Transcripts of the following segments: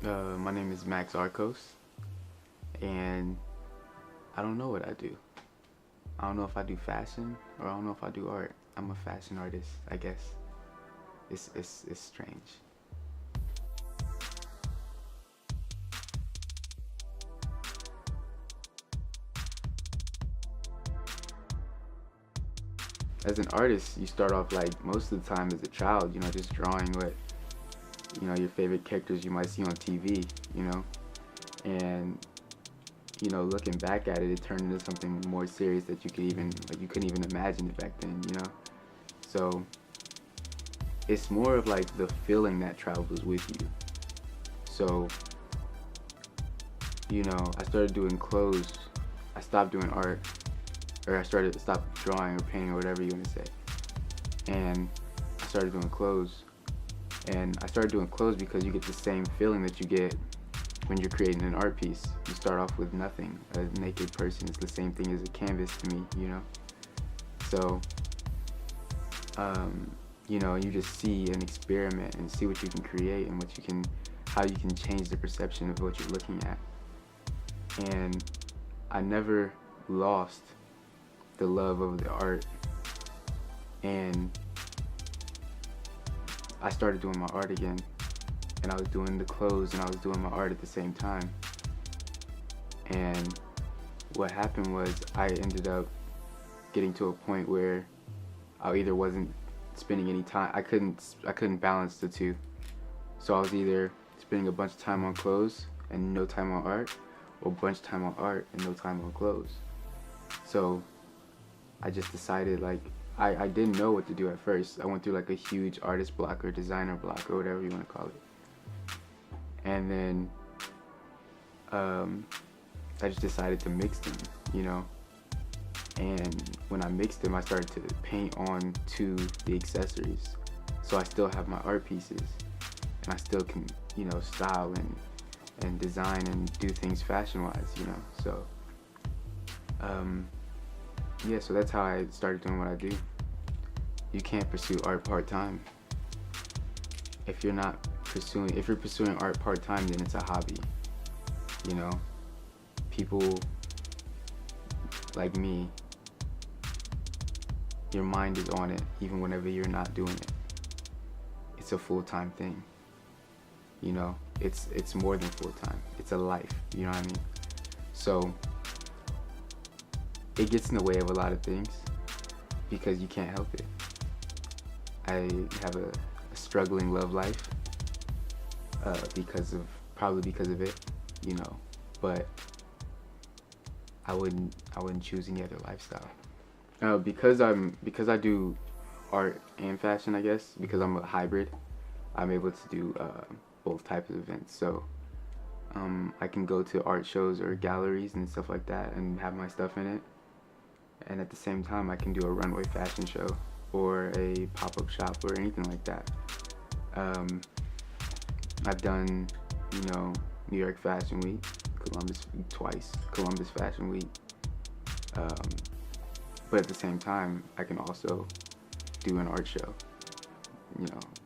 My name is Max Archos, and I don't know what I do. I don't know if I do fashion or I don't know if I do art. I'm a fashion artist, I guess. It's strange. As an artist, you start off like most of the time as a child, just drawing what, your favorite characters you might see on TV, you know, and looking back at it, it turned into something more serious that you couldn't even imagine it back then, you know. So it's more of like the feeling that travels with you. So, I started doing clothes. I stopped doing art, or stopped drawing or painting or whatever you want to say. And I started doing clothes. And I started doing clothes because you get the same feeling that you get when you're creating an art piece. You start off with nothing. A naked person is the same thing as a canvas to me, you know? So, you just see and experiment and see what you can create and how you can change the perception of what you're looking at. And I never lost the love of the art, and I started doing my art again, and I was doing the clothes and I was doing my art at the same time. And what happened was I ended up getting to a point where I either wasn't spending any time. I couldn't balance the two. So I was either spending a bunch of time on clothes and no time on art, or a bunch of time on art and no time on clothes. So I just decided, like, I didn't know what to do at first. I went through like a huge artist block or designer block or whatever you want to call it. And then I just decided to mix them, you know. And when I mixed them, I started to paint on to the accessories. So I still have my art pieces, and I still can, style and design and do things fashion-wise, you know. So, yeah, so that's how I started doing what I do. You can't pursue art part-time. If you're pursuing art part-time, then it's a hobby, you know. People like me, your mind is on it even whenever you're not doing it. It's a full-time thing, you know. It's more than full-time. It's a life, you know what I mean? So it gets in the way of a lot of things because you can't help it. I have a struggling love life probably because of it, you know. But I wouldn't choose any other lifestyle. Because I do art and fashion, I guess, because I'm a hybrid. I'm able to do both types of events. So I can go to art shows or galleries and stuff like that and have my stuff in it. And at the same time, I can do a runway fashion show or a pop-up shop or anything like that. I've done, New York Fashion Week, Columbus Fashion Week. But at the same time, I can also do an art show,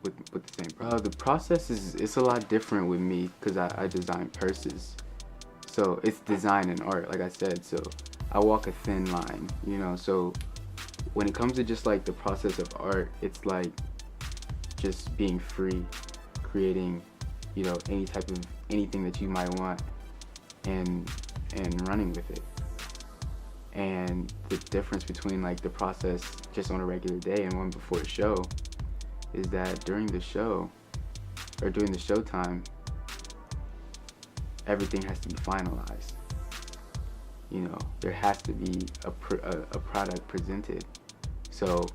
with the same process. The process it's a lot different with me because I design purses. So it's design and art, like I said. So I walk a thin line, So when it comes to just like the process of art, it's like just being free, creating, anything that you might want, and running with it. And the difference between like the process just on a regular day and one before a show is that during the show or during the showtime, everything has to be finalized. There has to be a product presented. So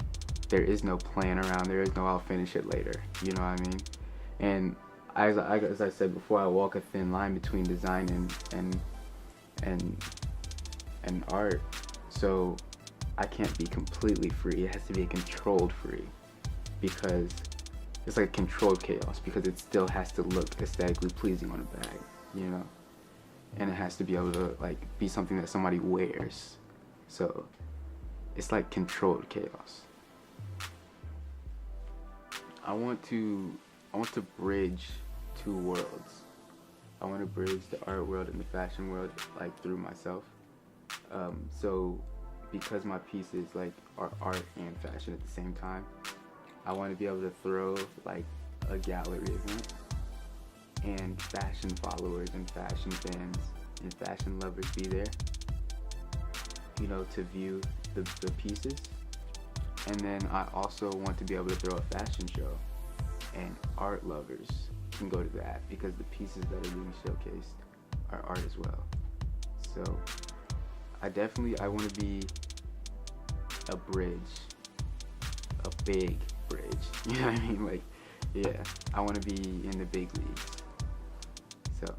there is no playing around. There is no I'll finish it later. You know what I mean? And as I said before, I walk a thin line between design and art. So I can't be completely free. It has to be a controlled free, because it's like controlled chaos, because it still has to look aesthetically pleasing on a bag, and it has to be able to like be something that somebody wears. So it's like controlled chaos. I want to bridge two worlds. I want to bridge the art world and the fashion world like through myself. So because my pieces like are art and fashion at the same time, I want to be able to throw like a gallery event and fashion followers and fashion fans and fashion lovers be there, you know, to view the pieces. And then I also want to be able to throw a fashion show, and art lovers can go to that because the pieces that are being showcased are art as well. So I want to be a bridge, a big bridge. You know what I mean? Like, yeah, I want to be in the big leagues. So.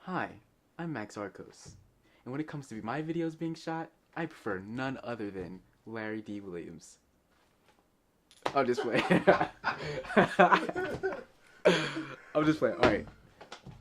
Hi, I'm Max Archos, and when it comes to my videos being shot, I prefer none other than Larry D. Williams. I'll just play. I'll just play. All right.